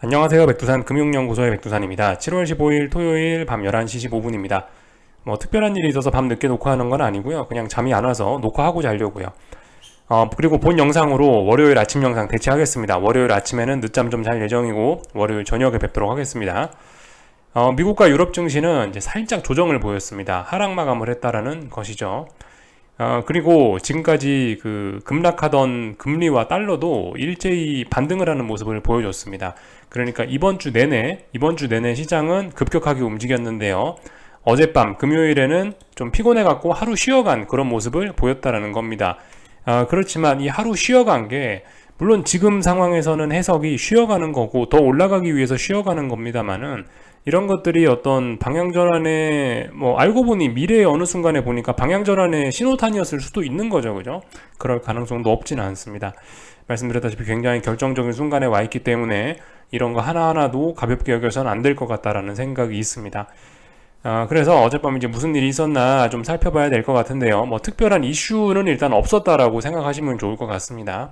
안녕하세요. 백두산 금융연구소의 백두산입니다. 7월 15일 토요일 밤 11시 15분입니다. 특별한 일이 있어서 밤 늦게 녹화하는 건 아니고요. 그냥 잠이 안 와서 녹화하고 자려고요. 그리고 본 영상으로 월요일 아침 영상 대체하겠습니다. 월요일 아침에는 늦잠 좀 잘 예정이고 월요일 저녁에 뵙도록 하겠습니다. 미국과 유럽 증시는 이제 살짝 조정을 보였습니다. 하락 마감을 했다라는 것이죠. 그리고 지금까지 급락하던 금리와 달러도 일제히 반등을 하는 모습을 보여줬습니다. 그러니까 이번 주 내내 시장은 급격하게 움직였는데요. 어젯밤 금요일에는 좀 피곤해갖고 하루 쉬어간 그런 모습을 보였다라는 겁니다. 그렇지만 이 하루 쉬어간 게 물론 지금 상황에서는 해석이 쉬어가는 거고 더 올라가기 위해서 쉬어가는 겁니다만은 이런 것들이 어떤 방향전환의 알고 보니 미래의 어느 순간에 보니까 방향전환의 신호탄이었을 수도 있는 거죠. 그죠? 그럴 가능성도 없지는 않습니다. 말씀드렸다시피 굉장히 결정적인 순간에 와 있기 때문에 이런 거 하나하나도 가볍게 여겨서는 안 될 것 같다라는 생각이 있습니다. 그래서 어젯밤 이제 무슨 일이 있었나 좀 살펴봐야 될 것 같은데요. 특별한 이슈는 일단 없었다라고 생각하시면 좋을 것 같습니다.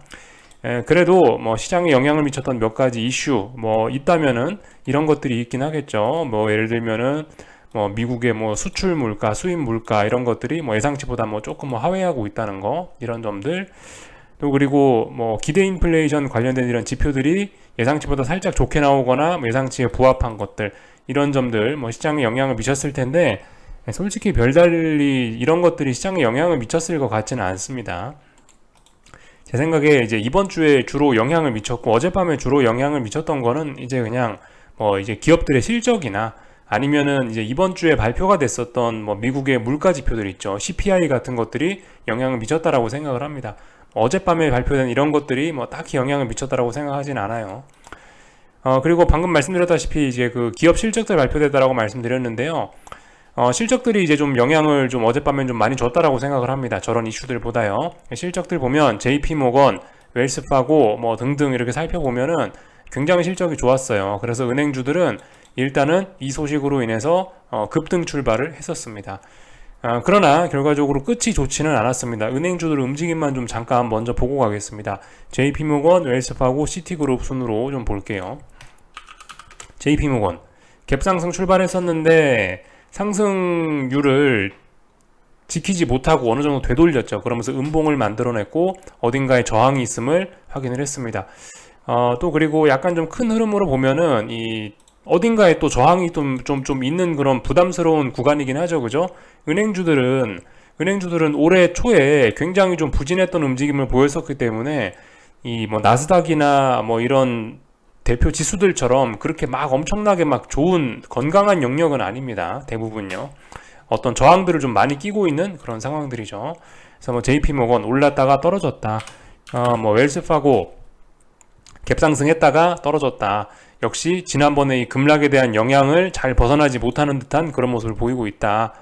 그래도 시장에 영향을 미쳤던 몇 가지 이슈 있다면은 이런 것들이 있긴 하겠죠. 예를 들면은 미국의 수출 물가, 수입 물가 이런 것들이 예상치보다 조금 하회하고 있다는 거, 이런 점들. 또 그리고 기대 인플레이션 관련된 이런 지표들이 예상치보다 살짝 좋게 나오거나 예상치에 부합한 것들, 이런 점들 시장에 영향을 미쳤을 텐데, 솔직히 별달리 이런 것들이 시장에 영향을 미쳤을 것 같지는 않습니다. 제 생각에 이제 이번 주에 주로 영향을 미쳤고 어젯밤에 주로 영향을 미쳤던 거는 이제 그냥 이제 기업들의 실적이나 아니면은 이제 이번 주에 발표가 됐었던 미국의 물가 지표들 있죠. CPI 같은 것들이 영향을 미쳤다라고 생각을 합니다. 어젯밤에 발표된 이런 것들이 딱히 영향을 미쳤다라고 생각하진 않아요. 그리고 방금 말씀드렸다시피 이제 기업 실적들 발표됐다라고 말씀드렸는데요. 실적들이 이제 좀 영향을 좀 어젯밤엔 좀 많이 줬다라고 생각을 합니다. 저런 이슈들보다요. 실적들 보면 JP모건, 웰스파고 등등 이렇게 살펴보면은 굉장히 실적이 좋았어요. 그래서 은행주들은 일단은 이 소식으로 인해서 급등 출발을 했었습니다. 그러나 결과적으로 끝이 좋지는 않았습니다. 은행주들 움직임만 좀 잠깐 먼저 보고 가겠습니다. JP모건, 웰스파고, 시티그룹 순으로 좀 볼게요. JP모건 갭상승 출발했었는데 상승률을 지키지 못하고 어느 정도 되돌렸죠. 그러면서 음봉을 만들어냈고 어딘가에 저항이 있음을 확인을 했습니다. 또 그리고 약간 좀 큰 흐름으로 보면은 이 어딘가에 또 저항이 좀 있는 그런 부담스러운 구간이긴 하죠. 그죠? 은행주들은 올해 초에 굉장히 좀 부진했던 움직임을 보였었기 때문에 이 나스닥이나 이런 대표 지수들처럼 그렇게 엄청나게 좋은 건강한 영역은 아닙니다. 대부분요. 어떤 저항들을 좀 많이 끼고 있는 그런 상황들이죠. 그래서 JP모건 올랐다가 떨어졌다. 웰스파고 갭상승했다가 떨어졌다. 역시 지난번에 이 급락에 대한 영향을 잘 벗어나지 못하는 듯한 그런 모습을 보이고 있다.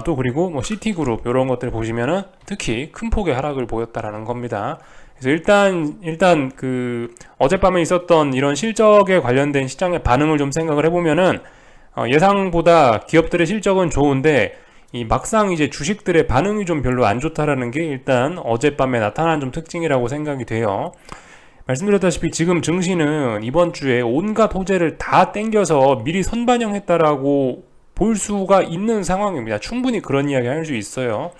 또 그리고 시티그룹 이런 것들 보시면은 특히 큰 폭의 하락을 보였다라는 겁니다. 그래서 일단 어젯밤에 있었던 이런 실적에 관련된 시장의 반응을 좀 생각을 해보면은 예상보다 기업들의 실적은 좋은데 이 막상 이제 주식들의 반응이 좀 별로 안 좋다라는 게 일단 어젯밤에 나타난 좀 특징이라고 생각이 돼요. 말씀드렸다시피 지금 증시는 이번 주에 온갖 호재를 다 땡겨서 미리 선반영했다라고 볼 수가 있는 상황입니다. 충분히 그런 이야기 할 수 있어요.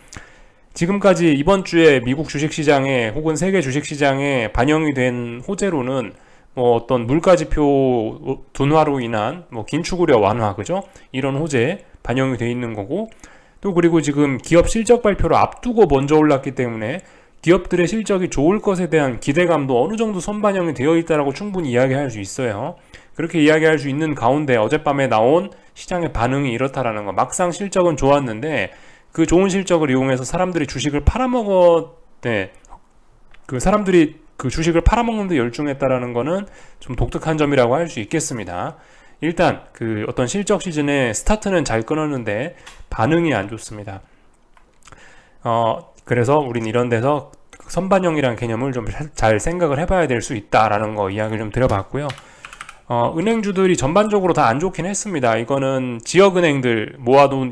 지금까지 이번 주에 미국 주식시장에 혹은 세계 주식시장에 반영이 된 호재로는 어떤 물가지표 둔화로 인한 긴축 우려 완화, 그죠? 이런 호재 반영이 돼 있는 거고, 또 그리고 지금 기업 실적 발표를 앞두고 먼저 올랐기 때문에 기업들의 실적이 좋을 것에 대한 기대감도 어느 정도 선반영이 되어 있다라고 충분히 이야기할 수 있어요. 그렇게 이야기할 수 있는 가운데 어젯밤에 나온 시장의 반응이 이렇다라는 거. 막상 실적은 좋았는데 그 좋은 실적을 이용해서 사람들이 주식을 사람들이 그 주식을 팔아먹는 데 열중했다라는 거는 좀 독특한 점이라고 할 수 있겠습니다. 일단 어떤 실적 시즌에 스타트는 잘 끊었는데 반응이 안 좋습니다. 그래서 우린 이런 데서 선반영이라는 개념을 좀 잘 생각을 해봐야 될 수 있다라는 거 이야기를 좀 드려봤고요. 은행주들이 전반적으로 다 안 좋긴 했습니다. 이거는 지역은행들 모아둔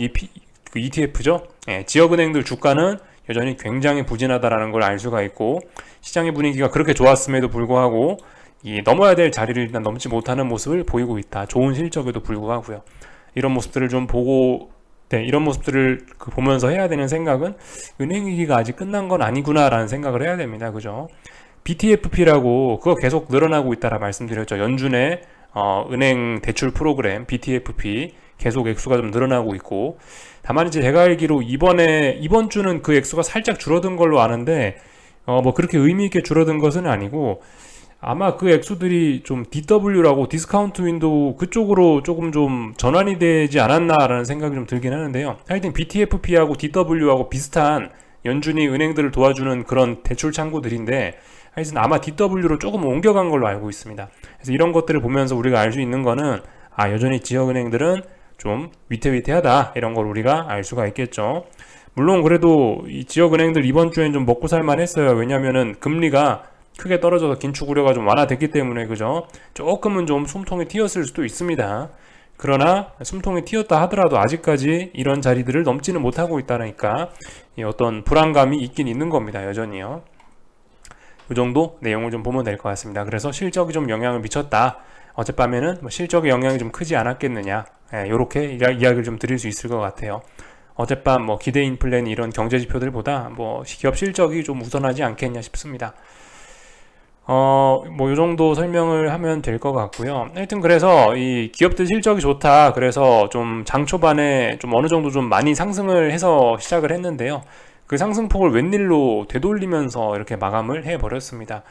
ETF죠. 지역은행들 주가는 여전히 굉장히 부진하다라는 걸 알 수가 있고, 시장의 분위기가 그렇게 좋았음에도 불구하고 이 넘어야 될 자리를 일단 넘지 못하는 모습을 보이고 있다. 좋은 실적에도 불구하고요. 이런 모습들을 좀 보고 이런 모습들을 보면서 해야 되는 생각은 은행 위기가 아직 끝난 건 아니구나라는 생각을 해야 됩니다. 그죠? BTFP라고 그거 계속 늘어나고 있다라 말씀드렸죠. 연준의 은행 대출 프로그램 BTFP 계속 액수가 좀 늘어나고 있고, 다만 이제 제가 알기로 이번 주는 그 액수가 살짝 줄어든 걸로 아는데 뭐 그렇게 의미 있게 줄어든 것은 아니고, 아마 그 액수들이 좀 DW라고 디스카운트 윈도우 그쪽으로 조금 좀 전환이 되지 않았나라는 생각이 좀 들긴 하는데요. 하여튼 BTFP하고 DW하고 비슷한 연준이 은행들을 도와주는 그런 대출 창구들인데, 하여튼 아마 DW로 조금 옮겨간 걸로 알고 있습니다. 그래서 이런 것들을 보면서 우리가 알 수 있는 거는 여전히 지역은행들은 좀 위태위태하다, 이런 걸 우리가 알 수가 있겠죠. 물론 그래도 이 지역은행들 이번 주엔 좀 먹고 살만 했어요. 왜냐면은 금리가 크게 떨어져서 긴축 우려가 좀 완화됐기 때문에, 그죠? 조금은 좀 숨통이 튀었을 수도 있습니다. 그러나 숨통이 튀었다 하더라도 아직까지 이런 자리들을 넘지는 못하고 있다니까 이 어떤 불안감이 있긴 있는 겁니다. 여전히요. 이 정도 내용을 좀 보면 될 것 같습니다. 그래서 실적이 좀 영향을 미쳤다. 어젯밤에는 뭐 실적의 영향이 좀 크지 않았겠느냐. 이렇게 이야기를 좀 드릴 수 있을 것 같아요. 어젯밤 뭐 기대 인플레는 이런 경제 지표들보다 뭐 기업 실적이 좀 우선하지 않겠냐 싶습니다. 뭐 요 정도 설명을 하면 될 것 같고요. 하여튼 그래서 이 기업들 실적이 좋다. 그래서 좀 장 초반에 좀 어느 정도 좀 많이 상승을 해서 시작을 했는데요. 그 상승폭을 웬일로 되돌리면서 이렇게 마감을 해버렸습니다.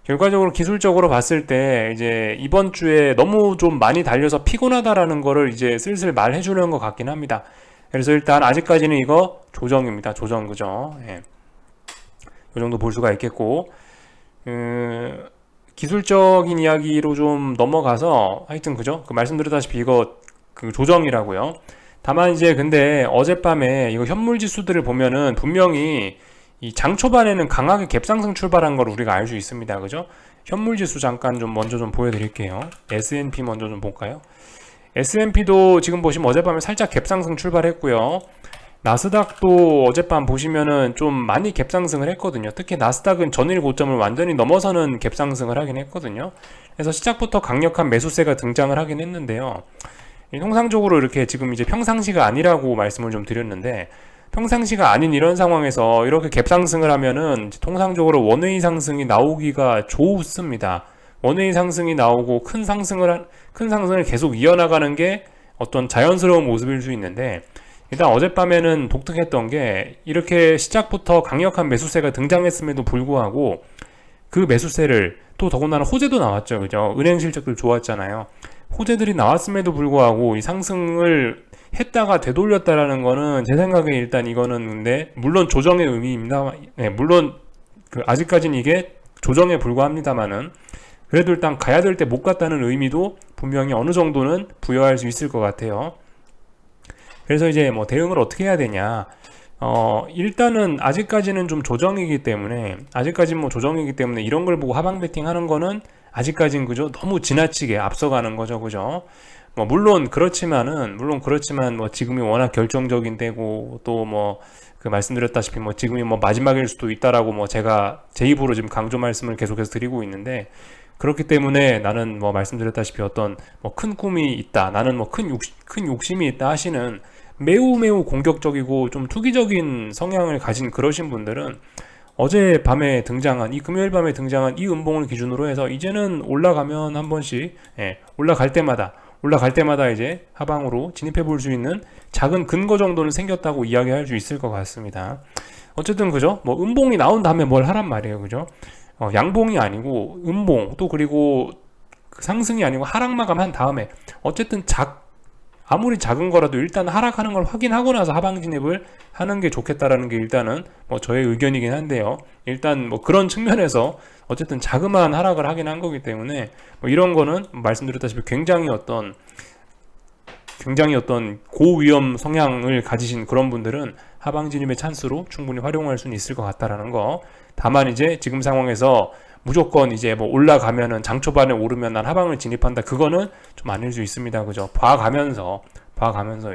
결과적으로 기술적으로 봤을 때 이제 이번 주에 너무 좀 많이 달려서 피곤하다라는 거를 이제 슬슬 말해주는 것 같긴 합니다. 그래서 일단 아직까지는 이거 조정입니다. 조정, 그죠? 예. 이 정도 볼 수가 있겠고, 기술적인 이야기로 좀 넘어가서 하여튼 그죠? 그 말씀드렸다시피 이거 그 조정이라고요. 다만 이제 근데 어젯밤에 이거 현물 지수들을 보면은 분명히 이 장 초반에는 강하게 갭상승 출발한 걸 우리가 알 수 있습니다. 그죠? 현물 지수 잠깐 좀 먼저 좀 보여드릴게요. S&P 먼저 좀 볼까요? S&P도 지금 보시면 어젯밤에 살짝 갭상승 출발했고요. 나스닥도 어젯밤 보시면은 좀 많이 갭상승을 했거든요. 특히 나스닥은 전일 고점을 완전히 넘어서는 갭상승을 하긴 했거든요. 그래서 시작부터 강력한 매수세가 등장을 하긴 했는데요. 통상적으로 이렇게 지금 이제 평상시가 아니라고 말씀을 좀 드렸는데, 평상시가 아닌 이런 상황에서 이렇게 갭상승을 하면은 통상적으로 원웨이 상승이 나오기가 좋습니다. 원웨이 상승이 나오고 큰 상승을 계속 이어나가는 게 어떤 자연스러운 모습일 수 있는데, 일단 어젯밤에는 독특했던 게 이렇게 시작부터 강력한 매수세가 등장했음에도 불구하고 그 매수세를 또 더군다나 호재도 나왔죠. 그죠? 은행 실적들 좋았잖아요. 호재들이 나왔음에도 불구하고 이 상승을 했다가 되돌렸다라는 거는 제 생각에 일단 이거는 근데 물론 조정의 의미입니다. 네, 물론 아직까지는 이게 조정에 불과합니다만은 그래도 일단 가야 될 때 못 갔다는 의미도 분명히 어느 정도는 부여할 수 있을 것 같아요. 그래서 이제 뭐 대응을 어떻게 해야 되냐. 일단은 아직까지는 좀 조정이기 때문에 이런 걸 보고 하방 베팅 하는 거는 아직까진 그죠? 너무 지나치게 앞서가는 거죠. 그죠? 뭐 물론 그렇지만 뭐 지금이 워낙 결정적인 때고 또 뭐 그 말씀드렸다시피 뭐 지금이 뭐 마지막일 수도 있다라고 뭐 제가 제 입으로 지금 강조 말씀을 계속해서 드리고 있는데, 그렇기 때문에 나는 뭐 말씀드렸다시피 어떤 뭐 큰 꿈이 있다, 나는 뭐 큰 욕심이 있다 하시는 매우 공격적이고 좀 투기적인 성향을 가진 그러신 분들은 어제 밤에 등장한 이 금요일 밤에 등장한 이 음봉을 기준으로 해서 이제는 올라가면 한 번씩 올라갈 때마다 이제 하방으로 진입해 볼 수 있는 작은 근거 정도는 생겼다고 이야기할 수 있을 것 같습니다. 어쨌든 그죠? 뭐 음봉이 나온 다음에 뭘 하란 말이에요. 그죠? 양봉이 아니고 음봉, 또 그리고 상승이 아니고 하락 마감한 다음에 어쨌든 아무리 작은 거라도 일단 하락하는 걸 확인하고 나서 하방 진입을 하는 게 좋겠다라는 게 일단은 뭐 저의 의견이긴 한데요. 일단 뭐 그런 측면에서 어쨌든 자그마한 하락을 하긴 한 거기 때문에 뭐 이런 거는 말씀드렸다시피 굉장히 어떤 고위험 성향을 가지신 그런 분들은 하방 진입의 찬스로 충분히 활용할 수는 있을 것 같다라는 거. 다만 이제 지금 상황에서 무조건 이제 뭐 올라가면은 장 초반에 오르면 난 하방을 진입한다, 그거는 좀 아닐 수 있습니다. 그죠? 봐가면서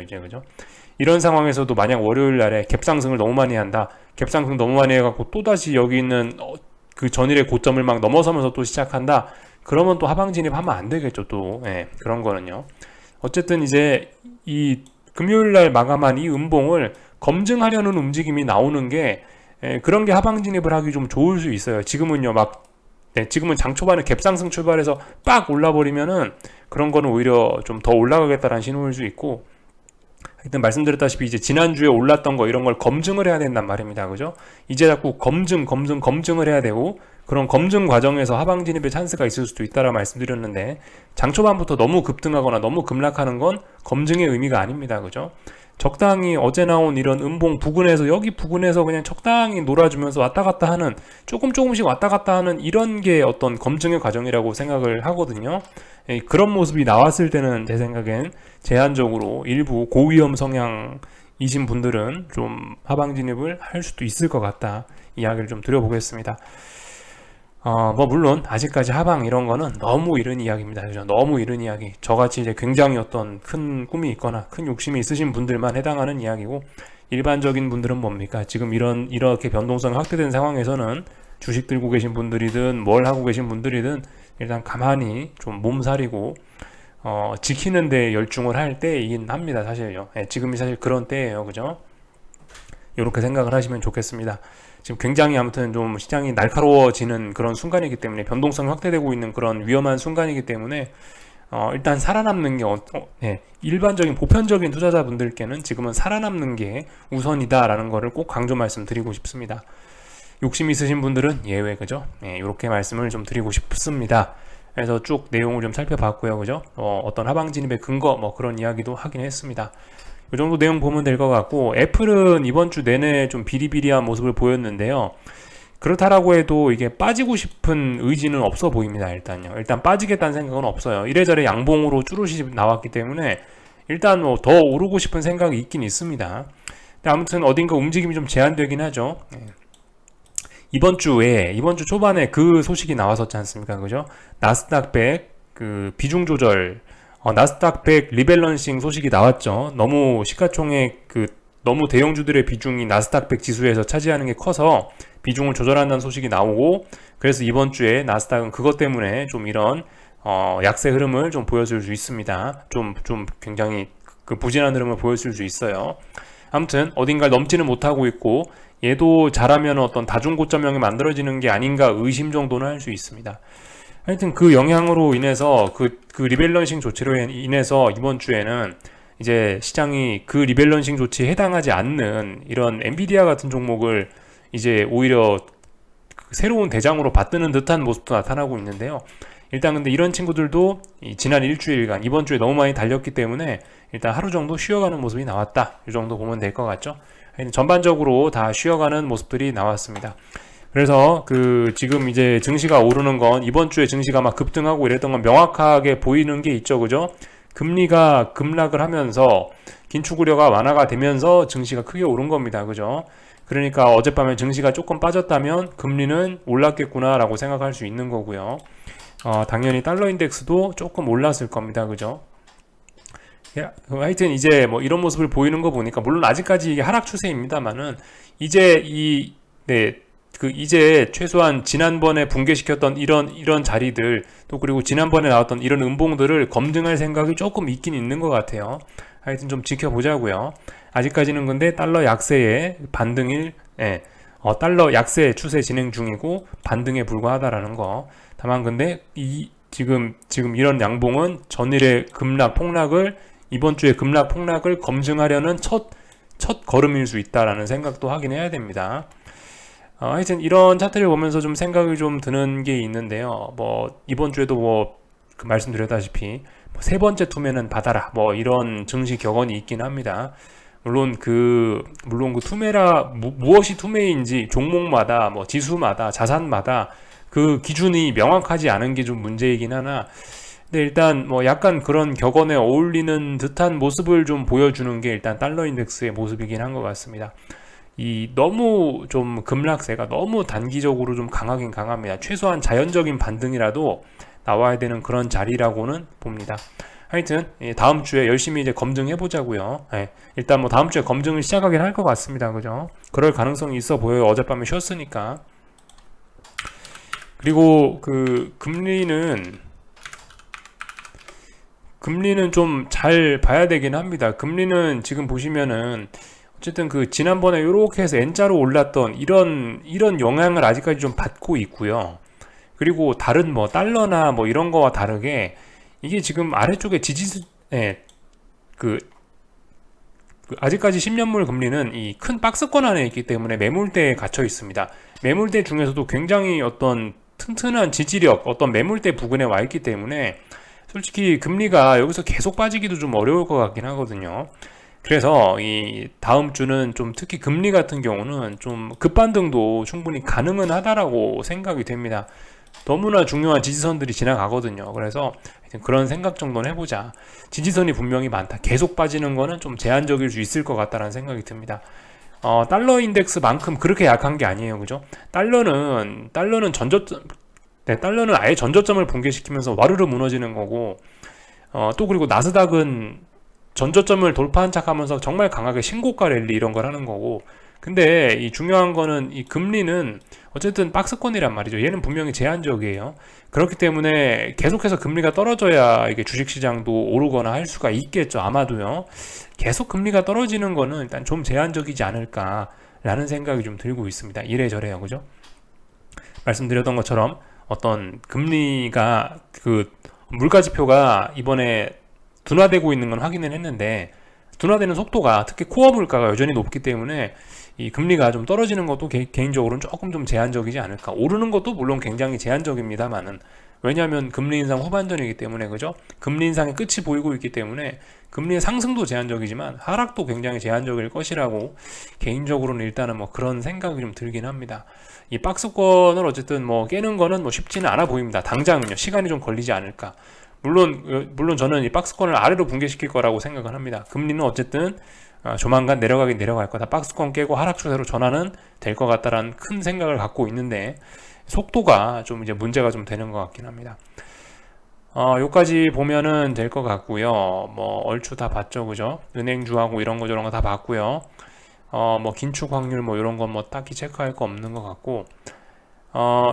이제 그죠? 이런 상황에서도 만약 월요일 날에 갭상승을 너무 많이 한다, 갭상승 너무 많이 해갖고 또다시 여기 있는 그 전일의 고점을 막 넘어서면서 또 시작한다, 그러면 또 하방 진입하면 안 되겠죠. 또 그런 거는요. 어쨌든 이제 이 금요일 날 마감한 이 음봉을 검증하려는 움직임이 나오는 게 그런 게 하방 진입을 하기 좀 좋을 수 있어요. 지금은요 지금은 장 초반에 갭상승 출발해서 빡 올라버리면은 그런 거는 오히려 좀 더 올라가겠다라는 신호일 수 있고, 일단 말씀드렸다시피 이제 지난주에 올랐던 거 이런 걸 검증을 해야 된단 말입니다. 그죠? 이제 자꾸 검증을 해야 되고, 그런 검증 과정에서 하방 진입의 찬스가 있을 수도 있다라 말씀드렸는데, 장 초반부터 너무 급등하거나 너무 급락하는 건 검증의 의미가 아닙니다. 그죠? 적당히 어제 나온 이런 음봉 부근에서 여기 부근에서 그냥 적당히 놀아주면서 왔다 갔다 하는, 조금씩 왔다 갔다 하는 이런 게 어떤 검증의 과정이라고 생각을 하거든요. 그런 모습이 나왔을 때는 제 생각엔 제한적으로 일부 고위험 성향이신 분들은 좀 하방 진입을 할 수도 있을 것 같다, 이야기를 좀 드려보겠습니다. 뭐 물론 아직까지 하방 이런 거는 너무 이른 이야기입니다. 그죠? 너무 이른 이야기. 저같이 이제 굉장히 어떤 큰 꿈이 있거나 큰 욕심이 있으신 분들만 해당하는 이야기고, 일반적인 분들은 뭡니까? 지금 이렇게 변동성이 확대된 상황에서는 주식 들고 계신 분들이든 뭘 하고 계신 분들이든 일단 가만히 좀 몸살이고 지키는 데 열중을 할 때이긴 합니다. 사실요. 지금이 사실 그런 때예요. 그죠? 이렇게 생각을 하시면 좋겠습니다. 지금 굉장히 아무튼 좀 시장이 날카로워지는 그런 순간이기 때문에, 변동성이 확대되고 있는 그런 위험한 순간이기 때문에 일단 살아남는 게 일반적인 보편적인 투자자분들께는 지금은 살아남는 게 우선이다라는 거를 꼭 강조 말씀드리고 싶습니다. 욕심 있으신 분들은 예외. 그죠? 이렇게 말씀을 좀 드리고 싶습니다. 그래서 쭉 내용을 좀 살펴봤고요. 그죠? 어떤 하방 진입의 근거 뭐 그런 이야기도 하긴 했습니다. 이 정도 내용 보면 될 것 같고, 애플은 이번 주 내내 좀 비리비리한 모습을 보였는데요. 그렇다라고 해도 이게 빠지고 싶은 의지는 없어 보입니다. 일단 빠지겠다는 생각은 없어요. 이래저래 양봉으로 쭈루시 나왔기 때문에 일단 뭐 더 오르고 싶은 생각이 있긴 있습니다. 근데 아무튼 어딘가 움직임이 좀 제한되긴 하죠. 이번 주 초반에 그 소식이 나왔었지 않습니까? 그죠? 나스닥 100 그 비중 조절, 나스닥 100 리밸런싱 소식이 나왔죠. 너무 시가총액 너무 대형주들의 비중이 나스닥 100 지수에서 차지하는 게 커서 비중을 조절한다는 소식이 나오고, 그래서 이번 주에 나스닥은 그것 때문에 좀 이런 약세 흐름을 좀 보여줄 수 있습니다. 좀 굉장히 그 부진한 흐름을 보여줄 수 있어요. 아무튼 어딘가 넘지는 못하고 있고, 얘도 잘하면 어떤 다중고점형이 만들어지는 게 아닌가 의심 정도는 할 수 있습니다. 하여튼 그 영향으로 인해서 그 리밸런싱 조치로 인해서 이번 주에는 이제 시장이 그 리밸런싱 조치에 해당하지 않는 이런 엔비디아 같은 종목을 이제 오히려 새로운 대장으로 받드는 듯한 모습도 나타나고 있는데요. 일단 근데 이런 친구들도 지난 일주일간 이번 주에 너무 많이 달렸기 때문에 일단 하루 정도 쉬어가는 모습이 나왔다, 이 정도 보면 될 것 같죠. 전반적으로 다 쉬어가는 모습들이 나왔습니다. 그래서 지금 이제 증시가 오르는 건, 이번 주에 증시가 막 급등하고 이랬던 건 명확하게 보이는 게 있죠. 그죠? 금리가 급락을 하면서 긴축 우려가 완화가 되면서 증시가 크게 오른 겁니다. 그죠? 그러니까 어젯밤에 증시가 조금 빠졌다면 금리는 올랐겠구나 라고 생각할 수 있는 거고요. 당연히 달러 인덱스도 조금 올랐을 겁니다. 그죠? 하여튼 이제 뭐 이런 모습을 보이는 거 보니까, 물론 아직까지 이게 하락 추세입니다만은 이제 이제 최소한 지난번에 붕괴시켰던 이런 자리들, 또 그리고 지난번에 나왔던 이런 음봉들을 검증할 생각이 조금 있긴 있는 것 같아요. 하여튼 좀 지켜보자고요. 아직까지는 근데 달러 약세의 달러 약세 추세 진행 중이고 반등에 불과하다라는 거. 다만 근데 지금 이런 양봉은 전일의 이번 주에 급락 폭락을 검증하려는 첫 걸음일 수 있다라는 생각도 하긴 해야 됩니다. 하여튼 이런 차트를 보면서 좀 생각이 좀 드는 게 있는데요. 뭐 이번 주에도 말씀드렸다시피 세 번째 투매는 받아라, 뭐 이런 증시 격언이 있긴 합니다. 물론 그 투매라 무엇이 투매인지 종목마다 뭐 지수마다 자산마다 그 기준이 명확하지 않은 게 좀 문제이긴 하나, 근데 일단 뭐 약간 그런 격언에 어울리는 듯한 모습을 좀 보여주는 게 일단 달러 인덱스의 모습이긴 한 것 같습니다. 너무 좀 급락세가 너무 단기적으로 좀 강하긴 강합니다. 최소한 자연적인 반등이라도 나와야 되는 그런 자리라고는 봅니다. 하여튼 다음 주에 열심히 이제 검증해 보자고요. 일단 뭐 다음 주에 검증을 시작하긴 할 것 같습니다. 그죠? 그럴 가능성이 있어 보여요. 어젯밤에 쉬었으니까. 그리고 그 금리는 좀 잘 봐야 되긴 합니다. 금리는 지금 보시면은 어쨌든 그 지난번에 이렇게 해서 N자로 올랐던 이런 영향을 아직까지 좀 받고 있고요. 그리고 다른 뭐 달러나 뭐 이런 거와 다르게 이게 지금 아래쪽에 그 아직까지 10년물 금리는 이 큰 박스권 안에 있기 때문에 매물대에 갇혀 있습니다. 매물대 중에서도 굉장히 어떤 튼튼한 지지력, 어떤 매물대 부근에 와 있기 때문에 솔직히 금리가 여기서 계속 빠지기도 좀 어려울 것 같긴 하거든요. 그래서 이 다음 주는 좀 특히 금리 같은 경우는 좀 급반등도 충분히 가능은 하다라고 생각이 됩니다. 너무나 중요한 지지선들이 지나가거든요. 그래서 그런 생각 정도는 해보자. 지지선이 분명히 많다. 계속 빠지는 거는 좀 제한적일 수 있을 것 같다는 생각이 듭니다. 달러 인덱스만큼 그렇게 약한 게 아니에요. 그죠? 달러는 달러는 아예 전저점을 붕괴시키면서 와르르 무너지는 거고, 또 그리고 나스닥은 전저점을 돌파한 척 하면서 정말 강하게 신고가 랠리 이런 걸 하는 거고, 근데 이 중요한 거는 이 금리는 어쨌든 박스권이란 말이죠. 얘는 분명히 제한적이에요. 그렇기 때문에 계속해서 금리가 떨어져야 이게 주식시장도 오르거나 할 수가 있겠죠. 아마도요. 계속 금리가 떨어지는 거는 일단 좀 제한적이지 않을까라는 생각이 좀 들고 있습니다. 이래저래요. 그죠? 말씀드렸던 것처럼 어떤 금리가 그 물가지표가 이번에 둔화되고 있는 건 확인을 했는데 둔화되는 속도가 특히 코어 물가가 여전히 높기 때문에 이 금리가 좀 떨어지는 것도 개인적으로는 조금 좀 제한적이지 않을까. 오르는 것도 물론 굉장히 제한적입니다만은 왜냐하면 금리 인상 후반전이기 때문에 그죠? 금리 인상의 끝이 보이고 있기 때문에 금리의 상승도 제한적이지만 하락도 굉장히 제한적일 것이라고 개인적으로는 일단은 뭐 그런 생각이 좀 들긴 합니다. 이 박스권을 어쨌든 뭐 깨는 거는 뭐 쉽지는 않아 보입니다. 당장은요. 시간이 좀 걸리지 않을까. 물론 저는 이 박스권을 아래로 붕괴시킬 거라고 생각을 합니다. 금리는 어쨌든 조만간 내려가긴 내려갈 거다. 박스권 깨고 하락 추세로 전환은 될 것 같다라는 큰 생각을 갖고 있는데 속도가 좀 이제 문제가 좀 되는 것 같긴 합니다. 요까지 보면은 될 것 같고요. 뭐 얼추 다 봤죠, 그죠? 은행주하고 이런 거 저런 거 다 봤고요. 뭐 긴축 확률 뭐 이런 건 뭐 딱히 체크할 거 없는 것 같고.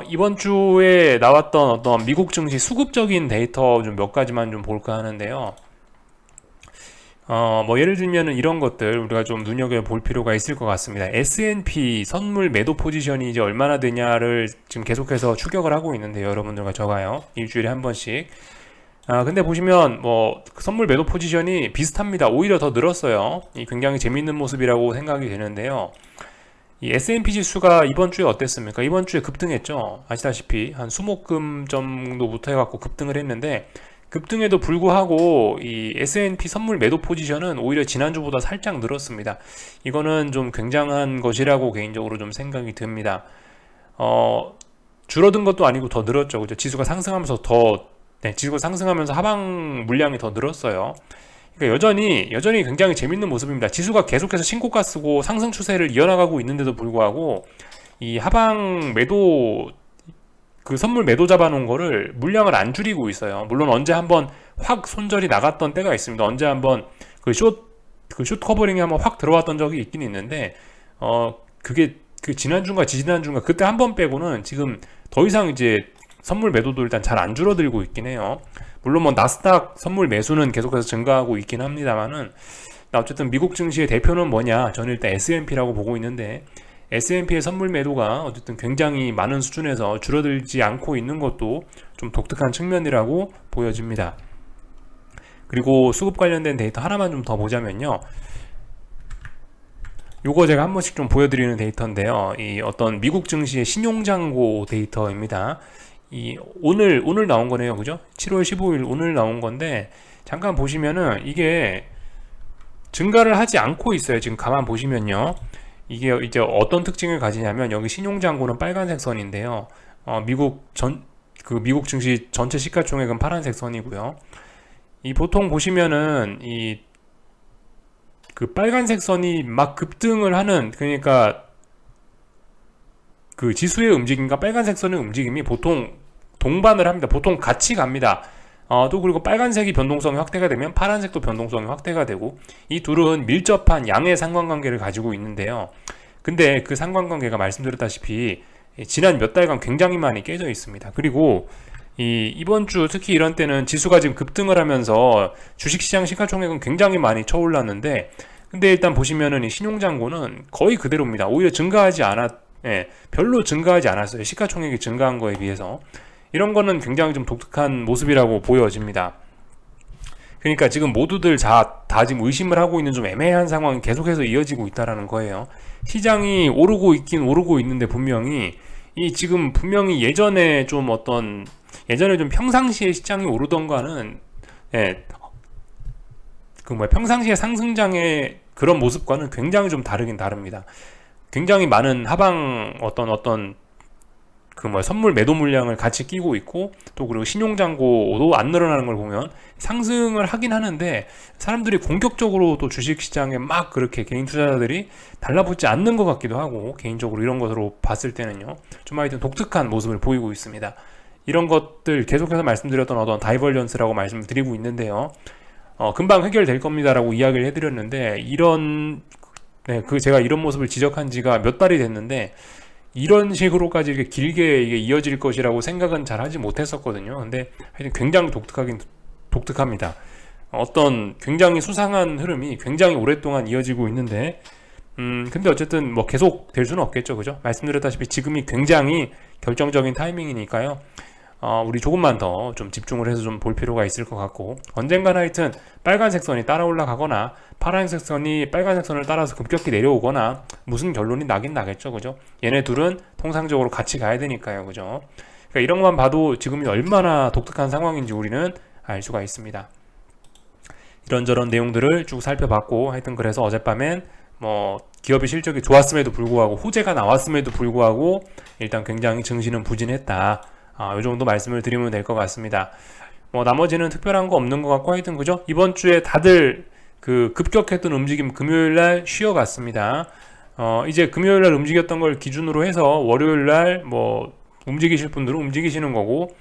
이번 주에 나왔던 어떤 미국 증시 수급적인 데이터 좀 몇 가지만 좀 볼까 하는데요. 뭐 예를 들면은 이런 것들 우리가 좀 눈여겨볼 필요가 있을 것 같습니다. S&P 선물 매도 포지션이 이제 얼마나 되냐를 지금 계속해서 추격을 하고 있는데요. 여러분들과 저가요. 일주일에 한 번씩. 근데 보시면 뭐 선물 매도 포지션이 비슷합니다. 오히려 더 늘었어요. 이 굉장히 재밌는 모습이라고 생각이 되는데요. 이 S&P 지수가 이번 주에 어땠습니까? 이번 주에 급등했죠. 아시다시피 한 수목금 정도부터 해갖고 급등을 했는데 급등에도 불구하고 이 S&P 선물 매도 포지션은 오히려 지난주보다 살짝 늘었습니다. 이거는 좀 굉장한 것이라고 개인적으로 좀 생각이 듭니다. 줄어든 것도 아니고 더 늘었죠. 그죠? 지수가 상승하면서 하방 물량이 더 늘었어요. 그러니까 여전히 굉장히 재밌는 모습입니다. 지수가 계속해서 신고가 쓰고 상승 추세를 이어나가고 있는데도 불구하고 이 하방 매도 그 선물 매도 잡아놓은 거를 물량을 안 줄이고 있어요. 물론 언제 한번 확 손절이 나갔던 때가 있습니다. 언제 한번 숏 커버링이 한번 확 들어왔던 적이 있긴 있는데 그게 그 지난주인가 지지난주인가 그때 한 번 빼고는 지금 더 이상 이제 선물 매도도 일단 잘 안 줄어들고 있긴 해요. 물론 뭐 나스닥 선물 매수는 계속해서 증가하고 있긴 합니다만은 어쨌든 미국 증시의 대표는 뭐냐? 저는 일단 S&P라고 보고 있는데 S&P의 선물 매도가 어쨌든 굉장히 많은 수준에서 줄어들지 않고 있는 것도 좀 독특한 측면이라고 보여집니다. 그리고 수급 관련된 데이터 하나만 좀 더 보자면요. 요거 제가 한 번씩 좀 보여드리는 데이터인데요. 이 어떤 미국 증시의 신용잔고 데이터입니다. 이 오늘 나온 거네요. 그죠? 7월 15일 오늘 나온 건데 잠깐 보시면은 이게 증가를 하지 않고 있어요. 지금 가만 보시면요. 이게 이제 어떤 특징을 가지냐면 여기 신용잔고는 빨간색 선인데요. 미국 증시 전체 시가총액은 파란색 선이고요. 이 보통 보시면은 그 빨간색 선이 막 급등을 하는 그러니까 그 지수의 움직임과 빨간색 선의 움직임이 보통 동반을 합니다. 보통 같이 갑니다. 또 그리고 빨간색이 변동성이 확대가 되면 파란색도 변동성이 확대가 되고 이 둘은 밀접한 양의 상관관계를 가지고 있는데요. 근데 그 상관관계가 말씀드렸다시피 지난 몇 달간 굉장히 많이 깨져 있습니다. 그리고 이번 주 특히 이런 때는 지수가 지금 급등을 하면서 주식시장 시가총액은 굉장히 많이 쳐올랐는데, 근데 일단 보시면은 이 신용잔고는 거의 그대로입니다. 오히려 별로 증가하지 않았어요. 시가총액이 증가한 거에 비해서. 이런 거는 굉장히 좀 독특한 모습이라고 보여집니다. 그러니까 지금 모두들 다 지금 의심을 하고 있는 좀 애매한 상황이 계속해서 이어지고 있다라는 거예요. 시장이 오르고 있긴 오르고 있는데 분명히 지금 분명히 예전에 좀 평상시에 시장이 오르던 거는 평상시에 상승장의 그런 모습과는 굉장히 좀 다르긴 다릅니다. 굉장히 많은 하방 선물 매도 물량을 같이 끼고 있고, 또 그리고 신용잔고도 안 늘어나는 걸 보면 상승을 하긴 하는데 사람들이 공격적으로 또 주식시장에 막 그렇게 개인 투자자들이 달라붙지 않는 것 같기도 하고, 개인적으로 이런 것으로 봤을 때는요, 좀 하여튼 독특한 모습을 보이고 있습니다. 이런 것들 계속해서 말씀드렸던 어떤 다이버전스라고 말씀을 드리고 있는데요, 금방 해결될 겁니다라고 이야기를 해드렸는데, 제가 이런 모습을 지적한 지가 몇 달이 됐는데 이런 식으로까지 이렇게 길게 이게 이어질 것이라고 생각은 잘 하지 못했었거든요. 근데 하여튼 굉장히 독특합니다. 어떤 굉장히 수상한 흐름이 굉장히 오랫동안 이어지고 있는데, 근데 어쨌든 뭐 계속 될 수는 없겠죠, 그죠? 말씀드렸다시피 지금이 굉장히 결정적인 타이밍이니까요. 우리 조금만 더 좀 집중을 해서 좀 볼 필요가 있을 것 같고, 언젠가는 하여튼 빨간색 선이 따라 올라가거나 파란색 선이 빨간색 선을 따라서 급격히 내려오거나 무슨 결론이 나긴 나겠죠, 그죠? 얘네 둘은 통상적으로 같이 가야 되니까요, 그죠? 그러니까 이런 것만 봐도 지금이 얼마나 독특한 상황인지 우리는 알 수가 있습니다. 이런저런 내용들을 쭉 살펴봤고, 하여튼 그래서 어젯밤엔 기업의 실적이 좋았음에도 불구하고, 호재가 나왔음에도 불구하고 일단 굉장히 증시는 부진했다. 이 정도 말씀을 드리면 될 것 같습니다. 나머지는 특별한 거 없는 것 같고, 하여튼 그죠? 이번 주에 다들 급격했던 움직임 금요일날 쉬어갔습니다. 이제 금요일날 움직였던 걸 기준으로 해서 월요일날 움직이실 분들은 움직이시는 거고,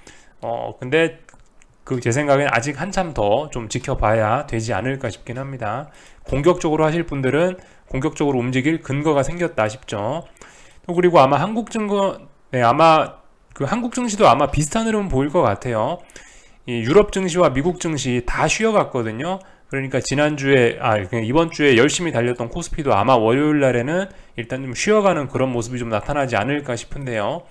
근데 제 생각엔 아직 한참 더 좀 지켜봐야 되지 않을까 싶긴 합니다. 공격적으로 하실 분들은 공격적으로 움직일 근거가 생겼다 싶죠. 또 그리고 아마 한국 증시도 아마 비슷한 흐름은 보일 것 같아요. 유럽 증시와 미국 증시 다 쉬어갔거든요. 그러니까 이번 주에 열심히 달렸던 코스피도 아마 월요일 날에는 일단 좀 쉬어가는 그런 모습이 좀 나타나지 않을까 싶은데요.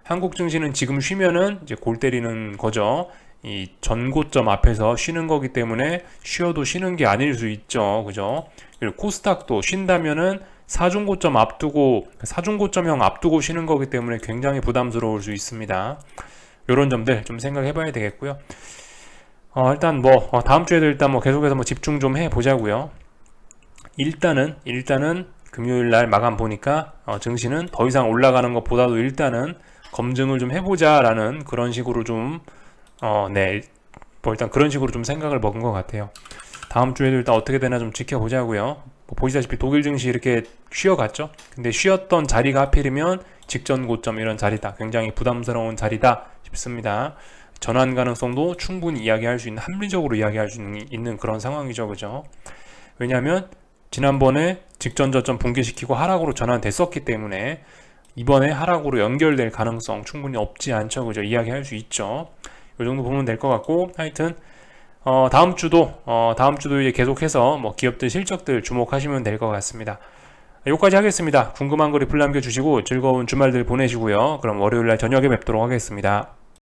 한국 증시는 지금 쉬면은 이제 골 때리는 거죠. 이 전고점 앞에서 쉬는 거기 때문에 쉬어도 쉬는 게 아닐 수 있죠, 그죠? 그리고 코스닥도 쉰다면은 사중고점형 앞두고 쉬는 거기 때문에 굉장히 부담스러울 수 있습니다. 이런 점들 좀 생각해 봐야 되겠고요. 일단 다음 주에도 일단 계속해서 집중 좀 해 보자고요. 일단은 금요일 날 마감 보니까 증시는 더 이상 올라가는 것보다도 일단은 검증을 좀 해보자라는 그런 식으로 좀 일단 그런 식으로 좀 생각을 먹은 것 같아요. 다음 주에도 일단 어떻게 되나 좀 지켜보자고요. 보시다시피 독일 증시 이렇게 쉬어갔죠. 근데 쉬었던 자리가 하필이면 직전 고점 이런 자리다. 굉장히 부담스러운 자리다 싶습니다. 전환 가능성도 충분히 합리적으로 이야기할 수 있는 그런 상황이죠, 그죠? 왜냐하면 지난번에 직전 저점 붕괴시키고 하락으로 전환됐었기 때문에 이번에 하락으로 연결될 가능성 충분히 없지 않죠, 그죠? 이야기할 수 있죠. 이 정도 보면 될 것 같고, 하여튼 다음 주도 이제 계속해서 기업들 실적들 주목하시면 될 것 같습니다. 여기까지 하겠습니다. 궁금한 거 리플 남겨주시고 즐거운 주말들 보내시고요. 그럼 월요일날 저녁에 뵙도록 하겠습니다.